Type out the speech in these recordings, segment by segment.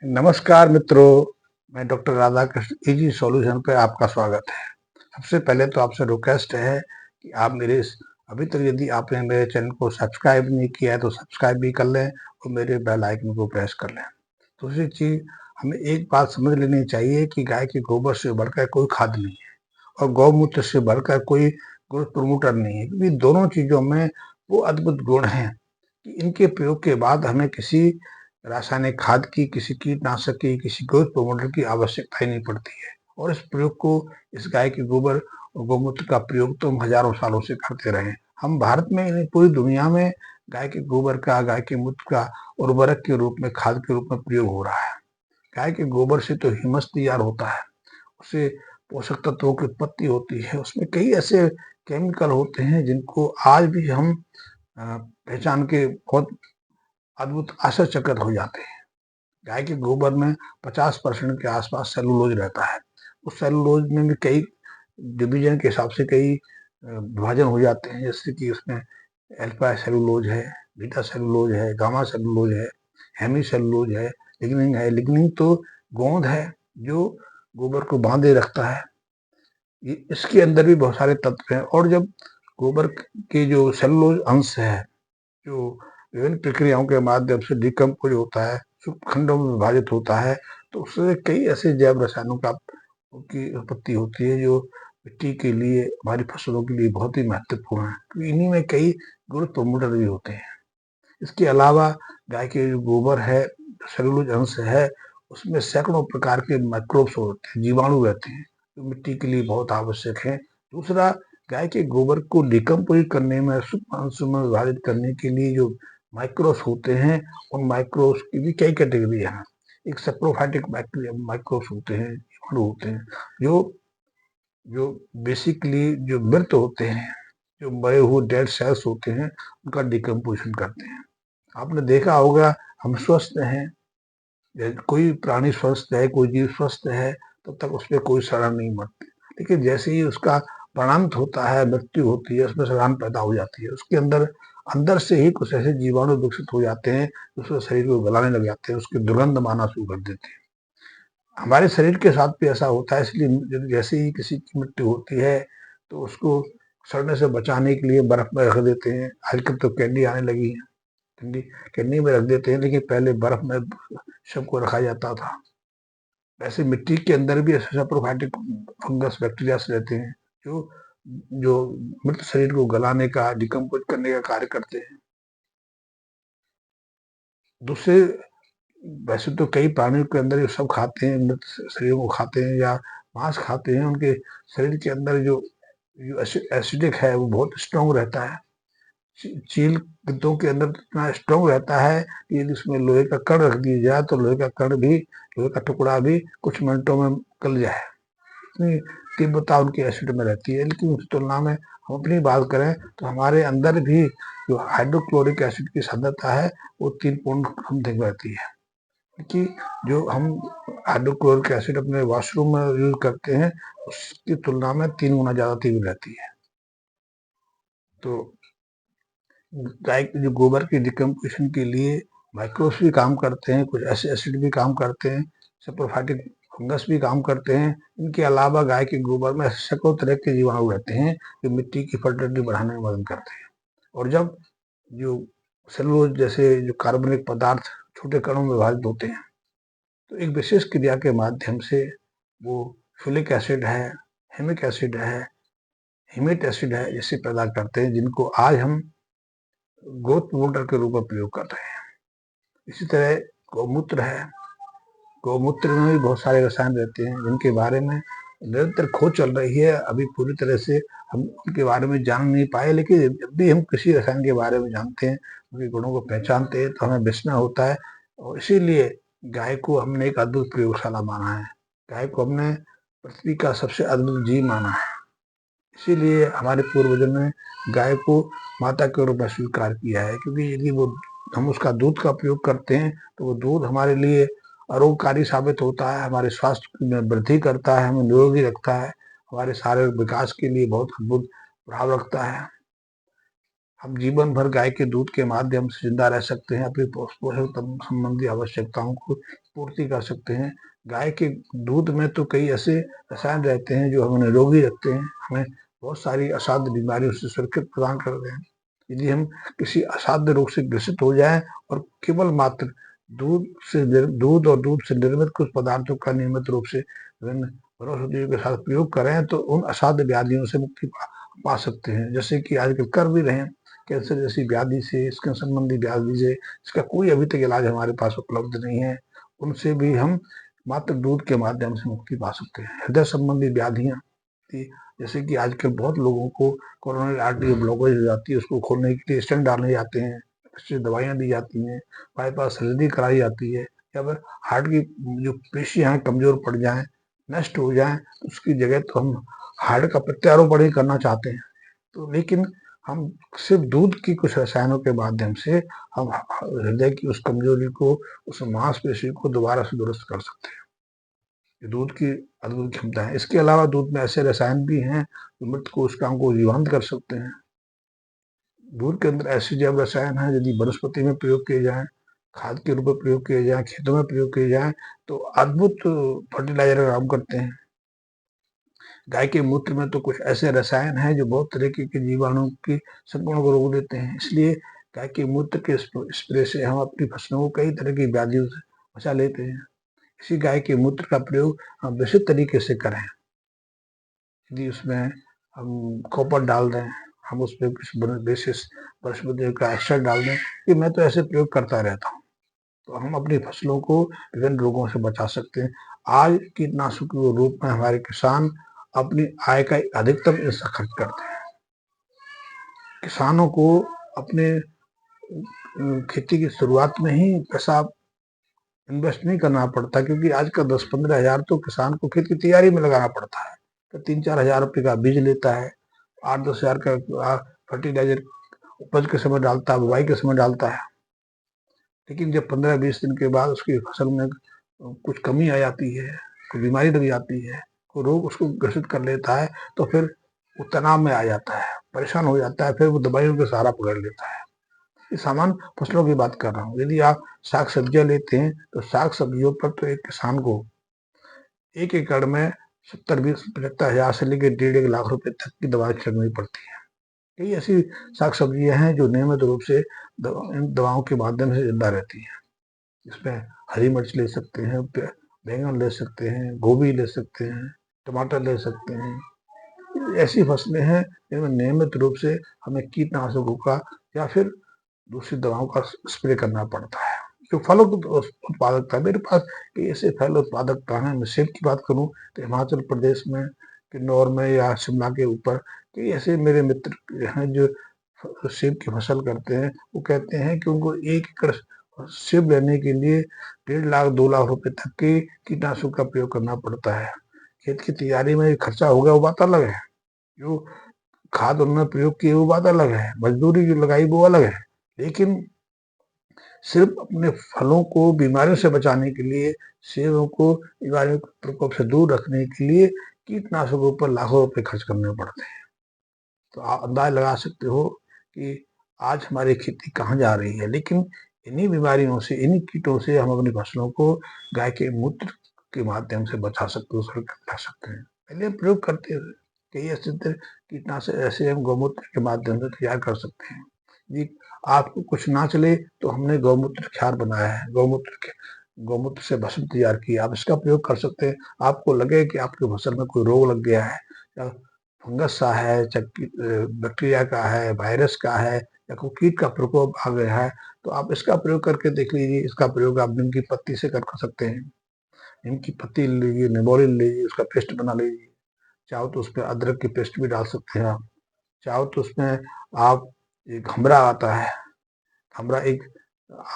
नमस्कार मित्रों, मैं डॉक्टर राधाकृष्ण इजी सॉल्यूशन पे आपका स्वागत है। सबसे पहले तो आपसे रिक्वेस्ट है कि आप अभी तक यदि आपने मेरे चैनल को सब्सक्राइब नहीं किया है तो सब्सक्राइब भी कर लें और मेरे बेल आइकन को प्रेस कर लें। दूसरी चीज, हमें एक बात समझ लेनी चाहिए कि गाय के गोबर से बढ़कर कोई खाद नहीं है और गौमूत्र से बढ़कर कोई ग्रोथ प्रमोटर नहीं है, क्योंकि दोनों चीजों में वो अद्भुत गुण हैं कि इनके प्रयोग के बाद हमें किसी रासायनिक खाद की, किसी कीटनाशक की, किसी ग्रोथ प्रमोटर की आवश्यकता ही नहीं पड़ती है। और इस प्रयोग को, इस गाय के गोबर और गौमूत्र का प्रयोग तो हम हजारों सालों से करते रहे हैं। हम भारत में नहीं, पूरी दुनिया में गाय के गोबर का, गाय के मूत्र का उर्वरक के रूप में, खाद के रूप में प्रयोग हो रहा है। गाय के गोबर से तो ह्यूमस तैयार होता है, उससे पोषक तत्वों की उत्पत्ति होती है। उसमें कई ऐसे केमिकल होते हैं जिनको आज भी हम पहचान के बहुत अद्भुत आश्चर्यचकित हो जाते हैं। गाय के गोबर में 50% के आसपास सेलुलोज रहता है। उस सेलुलोज में भी कई डिवीजन के हिसाब से कई विभाजन हो जाते हैं, जैसे कि उसमें अल्फा सेलुलोज है, बीटा सेलुलोज है, गामा सेलुलोज है, हेमी सेलुलोज है, लिग्निन है। लिग्निन तो गोंद है जो गोबर को बांधे रखता है। इसके अंदर भी बहुत सारे तत्व हैं। और जब गोबर के जो सेलुलोज अंश है, जो विभिन्न प्रक्रियाओं के माध्यम से डिकम्पोज होता है, सूक्ष्म खंडों में विभाजित होता है, तो उससे कई ऐसे जैव रसायनों की उत्पत्ति होती है जो मिट्टी के लिए, हमारी फसलों के लिए बहुत ही महत्वपूर्ण है, क्योंकि इन्हीं में कई ग्रोथ प्रमोटर भी होते हैं। इसके अलावा गाय के जो गोबर है, सेलुलोज अंश है, उसमें सैकड़ों प्रकार के माइक्रोब्स होते हैं, जीवाणु रहते हैं, जो मिट्टी के लिए बहुत आवश्यक है। दूसरा, गाय के गोबर को डिकम्पोज करने में, सूक्ष्म अंशों में विभाजित करने के लिए जो माइक्रोब्स होते हैं, उन माइक्रोब्स की भी कई कैटेगरी हैं। एक सैप्रोफाइटिक माइक्रोब्स होते हैं, जीवाणु होते हैं, जो जो बेसिकली जो मृत होते हैं, जो मरे हुए डेड सेल्स होते हैं, उनका डिकम्पोजिशन करते हैं। आपने देखा होगा, हम स्वस्थ हैं, कोई प्राणी स्वस्थ है, कोई जीव स्वस्थ है, तब तक उसमें कोई सड़न नहीं मरती। लेकिन जैसे ही उसका प्राणांत होता है, मृत्यु होती है, उसमें सड़ान पैदा हो जाती है। उसके अंदर अंदर से ही कुछ ऐसे जीवाणु विकसित हो जाते हैं, उसके शरीर को गलाने लग जाते हैं, उसकी दुर्गंध माना शुरू कर देते हैं। हमारे शरीर के साथ भी ऐसा होता है, इसलिए जैसे ही किसी की मृत्यु होती है तो उसको सड़ने से बचाने के लिए बर्फ में रख देते हैं। आजकल तो कैंडी आने लगी है, ठंडी कैंडी में रख देते हैं, लेकिन पहले बर्फ में शव को रखा जाता था। वैसे मिट्टी के अंदर भी ऐसे सैप्रोफाइटिक फंगस, बैक्टीरिया रहते हैं जो जो मृत शरीर को गलाने का, डिकम्पोज करने का कार्य करते हैं। दूसरे, वैसे तो कई प्राणियों के अंदर ये सब खाते हैं, मृत शरीरों को खाते हैं या मांस खाते हैं। उनके शरीर के अंदर जो जो एसिडिक है वो बहुत स्ट्रांग रहता है। चील गिद्धों के अंदर इतना स्ट्रांग रहता है कि यदि उसमें लोहे का कण रख दिया जाए तो लोहे का कण भी, लोहे का टुकड़ा भी कुछ मिनटों में गल जाए। इतनी तीव्रता उनकी एसिड में रहती है। लेकिन उस तुलना में हम अपनी बात करें तो हमारे अंदर भी जो हाइड्रोक्लोरिक एसिड की सांद्रता है वो 3 पॉइंट समथिंग रहती है। कि जो हम हाइड्रोक्लोरिक एसिड अपने वॉशरूम में यूज करते हैं, उसकी तुलना में 3 गुना ज्यादा तीव्र रहती है। तो गाय के जो गोबर की डिकम्पोजिशन के लिए माइक्रोब्स भी काम करते हैं, कुछ ऐसे एसिड भी काम करते हैं, सैप्रोफाइटिक फंगस भी काम करते हैं। इनके अलावा गाय के गोबर में सैकड़ों तरह के जीवाणु रहते हैं जो मिट्टी की फर्टिलिटी बढ़ाने में मदद करते हैं। और जब जो सेलुलोज जैसे जो कार्बनिक पदार्थ छोटे कणों में विभाजित होते हैं, तो एक विशेष क्रिया के माध्यम से वो फ्यूलिक एसिड है, हेमिक एसिड है, हिमेट एसिड है, इसे पैदा करते हैं, जिनको आज हम ग्रोथ प्रमोटर के रूप में प्रयोग कर रहे हैं। इसी तरह गौमूत्र है, गौमूत्र में भी बहुत सारे रसायन रहते हैं जिनके बारे में निरंतर खोज चल रही है। अभी पूरी तरह से हम उनके बारे में जान नहीं पाए, लेकिन जब भी हम किसी रसायन के बारे में जानते हैं, उनके गुणों को पहचानते हैं, तो हमें विस्मय होता है। और इसीलिए गाय को हमने एक अद्भुत प्रयोगशाला माना है। गाय को हमने पृथ्वी का सबसे अद्भुत जीव माना है। इसीलिए हमारे पूर्वजों ने गाय को माता के रूप में स्वीकार किया है, क्योंकि यदि वो हम उसका दूध का प्रयोग करते हैं तो वो दूध हमारे लिए आरोग्यकारी साबित होता है, हमारे स्वास्थ्य में वृद्धि करता है, हमें निरोगी रखता है, हमारे शारीरिक विकास के लिए बहुत अद्भुत प्रभाव रखता है। हम जीवन भर गाय के दूध के माध्यम से जिंदा रह सकते हैं, अपनी पोषण संबंधी आवश्यकताओं को पूर्ति कर सकते हैं। गाय के दूध में तो कई ऐसे रसायन रहते हैं जो हमें निरोगी रखते हैं, हमें बहुत सारी असाध्य बीमारियों से सुरक्षित प्रदान करते हैं। यदि हम किसी असाध्य रोग से ग्रसित हो जाएं और केवल मात्र दूध और दूध से निर्मित कुछ पदार्थों का नियमित रूप से विभिन्न वनौषधियों के साथ प्रयोग करें तो उन असाध्य व्याधियों से मुक्ति पा सकते हैं, जैसे कि आजकल कर भी रहे हैं। कैंसर जैसी व्याधि से, स्किन संबंधी व्याधि से, इसका कोई अभी तक इलाज हमारे पास उपलब्ध नहीं है, उनसे भी हम मात्र दूध के माध्यम से मुक्ति पा सकते हैं। हृदय संबंधी व्याधियां, जैसे कि आजकल बहुत लोगों को कोरोनरी आर्टरी ब्लॉकेज हो जाती है, उसको खोलने के लिए स्टेंट डालने जाते हैं, उससे दवाइयां दी जाती हैं, बाईपास सर्जरी कराई जाती है, या फिर हार्ट की जो पेशियां हैं कमजोर पड़ जाएं, नष्ट हो जाएं, तो उसकी जगह तो हम हार्ट का प्रत्यारोपण ही करना चाहते हैं। तो लेकिन हम सिर्फ दूध की कुछ रसायनों के माध्यम से हम हृदय की उस कमजोरी को, उस मांसपेशी को दोबारा से दुरुस्त कर सकते हैं। ये दूध की अद्भुत क्षमता है। इसके अलावा दूध में ऐसे रसायन भी हैं जो मृत कोशिकाओं को जीवंत कर सकते हैं। दूध के अंदर ऐसे जैव रसायन हैं, यदि वनस्पति में प्रयोग किए जाएं, खाद के रूप में प्रयोग किए जाएं, खेतों में प्रयोग किए जाएं, तो अद्भुत फर्टिलाइजर काम करते हैं। गाय के मूत्र में तो कुछ ऐसे रसायन हैं जो बहुत तरीके के जीवाणु की संक्रमण को रोक देते हैं, इसलिए गाय के मूत्र के स्प्रे से हम अपनी फसलों को कई तरह की व्याधियों से बचा लेते हैं। इसी गाय के मूत्र का प्रयोग हम विशुद्ध तरीके से करें। यदि उसमें हम कॉपर डाल दें, हम उसमें कुछ बेसिस वनस्पति का एक्सट्रैक्ट डाल दें, कि मैं तो ऐसे प्रयोग करता रहता हूँ, तो हम अपनी फसलों को विभिन्न रोगों से बचा सकते हैं। आज कीटनाशकों के रूप में हमारे किसान अपनी आय का अधिकतम हिस्सा खर्च करते हैं। किसानों को अपने खेती की शुरुआत में ही पैसा इन्वेस्ट नहीं करना पड़ता, क्योंकि आज का 10-15 हजार तो किसान को खेत की तैयारी में लगाना पड़ता है। तो 3-4 हजार रुपये का बीज लेता है, 8-10 हजार का फर्टिलाइजर उपज के समय डालता है, बुवाई के समय डालता है। लेकिन जब 15-20 दिन के बाद उसकी फसल में कुछ कमी आ जाती है, कोई बीमारी लग जाती है, कोई रोग उसको ग्रसित कर लेता है, तो फिर वो तनाव में आ जाता है, परेशान हो जाता है, फिर वो दवाइयों का सहारा पकड़ लेता है। ये सामान्य फसलों की बात कर रहा हूँ। यदि आप साग सब्जियां लेते हैं तो साग सब्जियों पर तो एक किसान को 1 एकड़ में 70-75 हजार से लेकर 1.5 लाख रुपए तक की दवाई छिड़कनी पड़ती है। कई ऐसी साग सब्जियां हैं जो नियमित रूप से इन दवाओं के माध्यम से जिंदा रहती हैं। इसमें हरी मिर्च ले सकते हैं, बैंगन ले सकते हैं, गोभी ले सकते हैं, टमाटर ले सकते हैं। ऐसी फसलें हैं जिनमें नियमित रूप से हमें कीटनाशकों का या फिर दूसरी दवाओं का स्प्रे करना पड़ता है। जो फलों की उत्पादकता, मेरे पास कई ऐसे फल उत्पादकता हैं। मैं सेब की बात करूं तो हिमाचल प्रदेश में, किन्नौर में या शिमला के ऊपर कई ऐसे मेरे मित्र हैं जो सेब की फसल करते हैं। वो कहते हैं कि उनको 1 एकड़ सेब लेने के लिए 1.5 लाख 2 लाख रुपए तक के कीटनाशक का प्रयोग करना पड़ता है। खेत की तैयारी में खर्चा हो गया वो बात अलग है, जो खाद उन्होंने प्रयोग किए वो बात अलग है, मजदूरी जो लगाई वो अलग है। लेकिन सिर्फ अपने फलों को बीमारियों से बचाने के लिए, सेबों को बीमारियों के प्रकोप से दूर रखने के लिए कीटनाशकों पर लाखों रुपए खर्च करने पड़ते हैं। तो आप अंदाज लगा सकते हो कि आज हमारी खेती कहाँ जा रही है। लेकिन इन्हीं बीमारियों से, इन्हीं कीटों से हम अपनी फसलों को गाय के मूत्र के माध्यम से बचा सकते हैं, सुरक्षित रख सकते हैं। पहले हम प्रयोग करते थे, कई ऐसे कीटनाशक ऐसे हम गौमूत्र के माध्यम से तैयार कर सकते हैं। ये आपको कुछ ना चले तो हमने गौमूत्र क्षार बनाया है, गौमूत्र से भस्म तैयार किया, आप इसका प्रयोग कर सकते हैं। आपको लगे कि आपकी फसल में कोई रोग लग गया है, या फंगस सा है, बैक्टीरिया का है, वायरस का है, या कोई कीट का प्रकोप आ गया है, तो आप इसका प्रयोग करके देख लीजिए। इसका प्रयोग आप नीम की पत्ती से कर सकते हैं। नीम की पत्ती ले लीजिए, निबोली ले लीजिए, उसका पेस्ट बना लीजिए। चाहो तो उसमें अदरक की पेस्ट भी डाल सकते हैं आप। चाहो तो उसमें आप, एक हमरा आता है, हमरा एक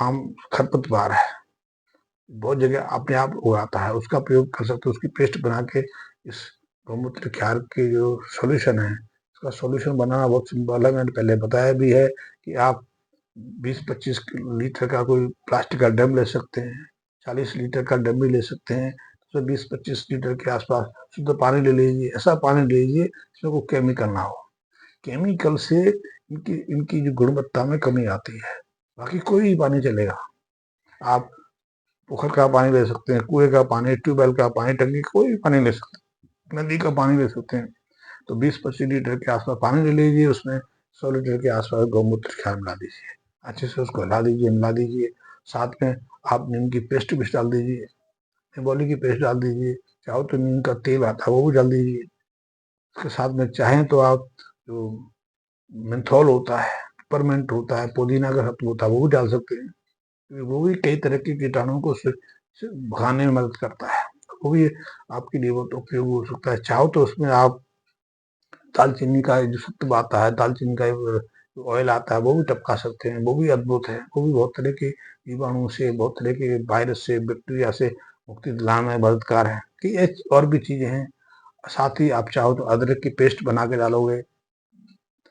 आम खरपतवार है, बहुत जगह अपने आप उगाता है, उसका प्रयोग कर सकते हो। उसकी पेस्ट बना के इस गौमूत्र क्षार के जो सॉल्यूशन है, उसका सॉल्यूशन बनाना बहुत सिंपल है। मैंने पहले बताया भी है कि आप 20-25 लीटर का कोई प्लास्टिक का ड्रम ले सकते हैं, 40 लीटर का ड्रम भी ले सकते हैं, तो 20-25 लीटर के आसपास शुद्ध पानी ले लीजिए। ऐसा पानी ले लीजिए जिसमें कोई केमिकल ना हो। केमिकल से इनकी इनकी जो गुणवत्ता में कमी आती है, बाकी कोई भी पानी चलेगा। आप पोखर का पानी ले सकते हैं, कुएं का पानी, ट्यूबवेल का पानी, टंकी कोई भी पानी ले सकते हैं, नदी का पानी ले सकते हैं। तो 20-25 लीटर के आसपास पानी ले लीजिए, उसमें 100 लीटर के आसपास गौमूत्र खाद मिला दीजिए, अच्छे से उसको हिला दीजिए, मिला दीजिए। साथ में आप नीम की पेस्ट भी डाल दीजिए, निबोली की पेस्ट डाल दीजिए, चाहो तो नीम का तेल आता है वो भी डाल दीजिए। उसके साथ में चाहें तो आप जो मेंथोल होता है, पेपरमेंट होता है, पुदीना का सत्व होता है वो भी डाल सकते हैं, क्योंकि वो भी कई तरह के कीटाणुओं को से भगाने में मदद करता है, वो भी आपके लिए बहुत उपयोग हो सकता है। चाहो तो उसमें आप दालचीनी का जो सत्व आता है, दालचीनी का ऑयल आता है वो भी टपका सकते हैं, वो भी अद्भुत है, वो भी बहुत तरह के जीवाणु से, बहुत तरह के वायरस से, बैक्टीरिया से मुक्ति दिलाने में मददगार है। कि ये और भी चीजें हैं। साथ ही आप चाहो तो अदरक की पेस्ट बना के डालोगे,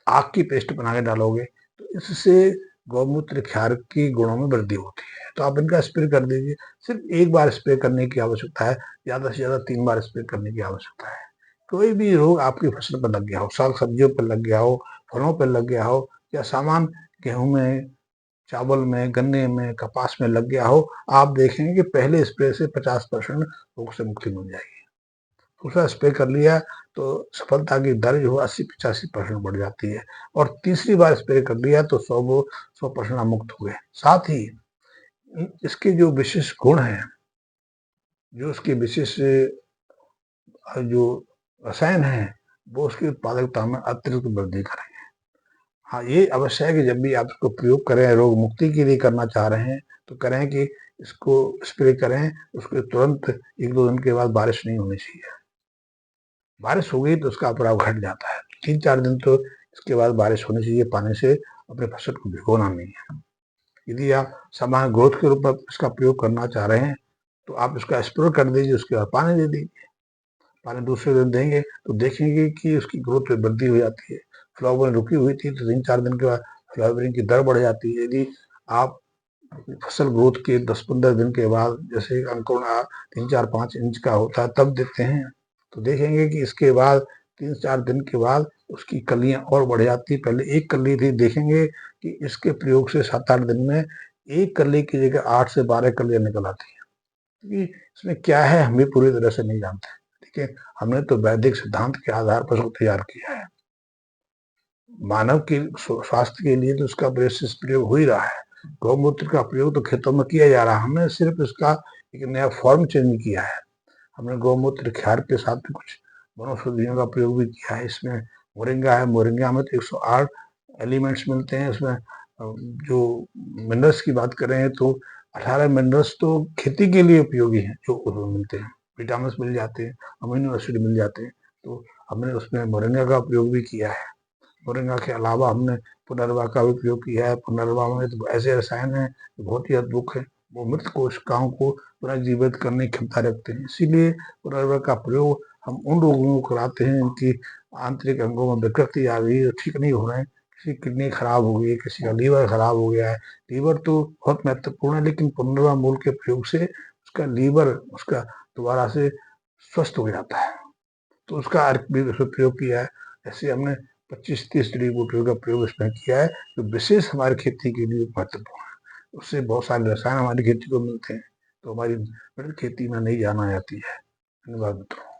आग की पेस्ट बना के डालोगे, तो इससे गौमूत्र क्षार की गुणों में वृद्धि होती है। तो आप इनका स्प्रे कर दीजिए। सिर्फ एक बार स्प्रे करने की आवश्यकता है, ज्यादा से ज्यादा 3 बार स्प्रे करने की आवश्यकता है। कोई भी रोग आपकी फसल पर लग गया हो, साग सब्जियों पर लग गया हो, फलों पर लग गया हो, या सामान गेहूं में, चावल में, गन्ने में, कपास में लग गया हो, आप देखेंगे कि पहले स्प्रे से 50% रोग से मुक्ति मिल जाएगी। दूसरा स्प्रे कर लिया तो सफलता की दर जो 80-85% बढ़ जाती है, और तीसरी बार स्प्रे कर लिया तो 100% आप मुक्त हो गए। साथ ही इसके जो विशेष गुण हैं, जो उसके विशेष जो रसायन है, वो उसकी उत्पादकता में अतिरिक्त वृद्धि करेंगे। हाँ, ये अवश्य है कि जब भी आप इसको प्रयोग करें, रोग मुक्ति के लिए करना चाह रहे हैं, तो करें कि इसको स्प्रे करें, उसके तुरंत 1-2 दिन के बाद बारिश नहीं होनी चाहिए। बारिश हो गई तो उसका प्रभाव घट जाता है। 3-4 दिन तो इसके बाद बारिश होनी चाहिए, पानी से अपने फसल को भिगोना नहीं है। यदि आप सामान्य ग्रोथ के रूप में इसका प्रयोग करना चाह रहे हैं, तो आप इसका स्प्रे कर दीजिए, उसके बाद पानी दे दीजिए। पानी दूसरे दिन देंगे तो देखेंगे कि उसकी ग्रोथ में वृद्धि हो जाती है। फ्लावरिंग रुकी हुई थी तो 3-4 दिन के बाद फ्लावरिंग की दर बढ़ जाती है। यदि आप फसल ग्रोथ के 10-15 दिन के बाद, जैसे अंकुरण 3-4-5 इंच का होता है, तब देते हैं, तो देखेंगे कि इसके बाद 3-4 दिन के बाद उसकी कलियां और बढ़ जाती है। पहले एक कली थी, देखेंगे कि इसके प्रयोग से 7-8 दिन में एक कली की जगह 8 से 12 कलियां निकल आती है। क्योंकि इसमें क्या है हम भी पूरी तरह से नहीं जानते, ठीक है। हमने तो वैदिक सिद्धांत के आधार पर उसको तैयार किया है। मानव के स्वास्थ्य के लिए तो उसका विशेष प्रयोग हो ही रहा है। गौमूत्र का प्रयोग तो खेतों में किया जा रहा है, हमने सिर्फ इसका एक नया फॉर्म चेंज किया है। हमने गौमूत्र क्षार के साथ में कुछ वनौषधियों का प्रयोग भी किया है। इसमें मोरिंगा है, मोरिंगा में तो 108 एलिमेंट्स मिलते हैं। उसमें जो मिनरल्स की बात करें तो 18 मिनरल्स तो खेती के लिए उपयोगी हैं, जो उसमें मिलते हैं। विटामिन मिल जाते हैं, अमीनो एसिड मिल जाते हैं। तो हमने उसमें मोरिंगा का प्रयोग भी किया है। मोरिंगा के अलावा हमने पुनर्वा का भी प्रयोग किया है। पुनर्वा में तो ऐसे रसायन हैं जो बहुत ही अद्भुत है, वो मृत कोशिकाओं को पुनर्जीवित करने की क्षमता रखते हैं। इसीलिए पुनर्वा का प्रयोग हम उन रोगियों को कराते हैं जिनकी आंतरिक अंगों में विकृति आ गई है, ठीक नहीं हो रहे हैं। किसी की किडनी खराब हो गई है, किसी का लीवर खराब हो गया है। लीवर तो बहुत महत्वपूर्ण है, लेकिन पुनर्वा मूल के प्रयोग से उसका लीवर उसका दोबारा से स्वस्थ हो जाता है। तो उसका अर्क भी उसमें प्रयोग किया है। ऐसे हमने 25-30 जड़ी बूटियों का प्रयोग इसमें किया है, जो विशेष हमारी खेती के लिए महत्वपूर्ण है। उससे बहुत सारे रसायन हमारी खेती को मिलते हैं, तो हमारी खेती में नई जान आ जाती है। धन्यवाद मित्रों।